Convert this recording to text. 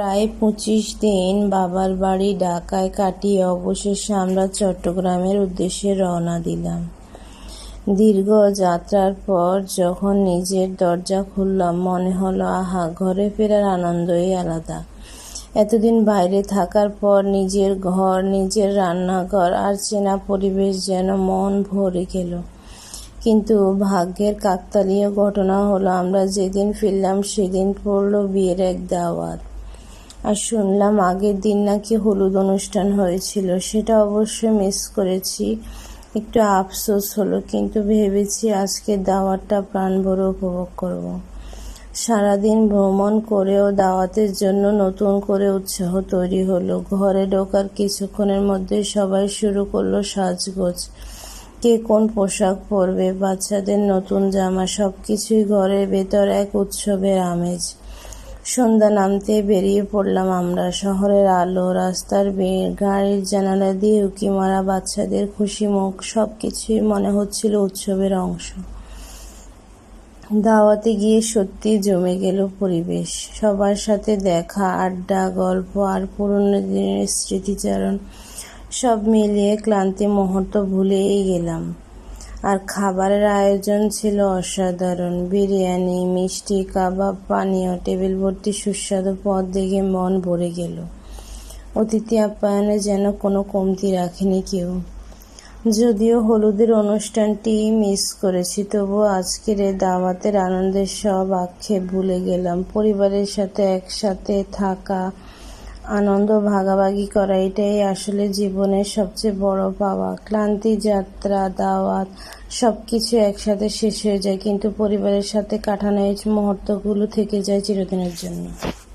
প্রায় 25 দিন বাবার বাড়ি ঢাকায় কাটিয়ে অবশেষে আমরা চট্টগ্রামের উদ্দেশ্যে রওনা দিলাম। দীর্ঘ যাত্রার পর যখন নিজের দরজা খুললাম, মনে হলো আহা, ঘরে ফেরার আনন্দই আলাদা। এতদিন বাইরে থাকার পর নিজের ঘর, নিজের রান্নাঘর আর চেনা পরিবেশ যেন মন ভরে গেল। কিন্তু ভাগ্যের কাকতালীয় ঘটনা হলো, আমরা যেদিন ফিরলাম সেদিন পড়ল বিয়ের এক দাওয়াত। আর শুনলাম আগের দিন নাকি হলুদ অনুষ্ঠান হয়েছিল। সেটা অবশ্যই মিস করেছি, একটু আফসোস হলো, কিন্তু ভেবেছি আজকের দাওয়াতটা প্রাণ ভরে উপভোগ করব। সারাদিন ভ্রমণ করেও দাওয়াতের জন্য নতুন করে উৎসাহ তৈরি হলো। ঘরে ঢোকার কিছুক্ষণের মধ্যে সবাই শুরু করলো সাজগোজ। কে কোন পোশাক পরবে, বাচ্চাদের নতুন জামা, সবকিছুই ঘরের ভেতর এক উৎসবের আমেজ। সন্ধ্যা নামতে বেরিয়ে পড়লাম আমরা। শহরের আলো, রাস্তার ভিড়, গাড়ির জানালা দিয়ে উঁকি মারা বাচ্চাদের খুশি মুখ, সবকিছুই মনে হচ্ছিল উৎসবের অংশ। দাওয়াতে গিয়ে সত্যি জমে গেল পরিবেশ। সবার সাথে দেখা, আড্ডা, গল্প আর পুরনো দিনের স্মৃতিচারণ, সব মিলিয়ে ক্লান্তি মুহূর্ত ভুলেই গেলাম। আর খাবারের আয়োজন ছিল অসাধারণ। বিরিয়ানি, মিষ্টি, কাবাব, পানীয়, টেবিল ভর্তি সুস্বাদু পদ দেখে মন ভরে গেল। অতিথি আপ্যায়নে যেন কোনো কমতি রাখেনি কেউ। যদিও হলুদের অনুষ্ঠানটি মিস করেছি, তবুও আজকের এই দাওয়াতের আনন্দের সব আক্ষেপ ভুলে গেলাম। পরিবারের সাথে একসাথে থাকা, আনন্দ ভাগাভাগি করা, এটাই আসলে জীবনের সবচেয়ে বড় পাওয়া। ক্লান্তি, যাত্রা, দাওয়াত সবকিছু একসাথে শেষ হয়ে যায়, কিন্তু পরিবারের সাথে কাটানো এই মুহূর্তগুলো থেকে যায় চিরদিনের জন্য।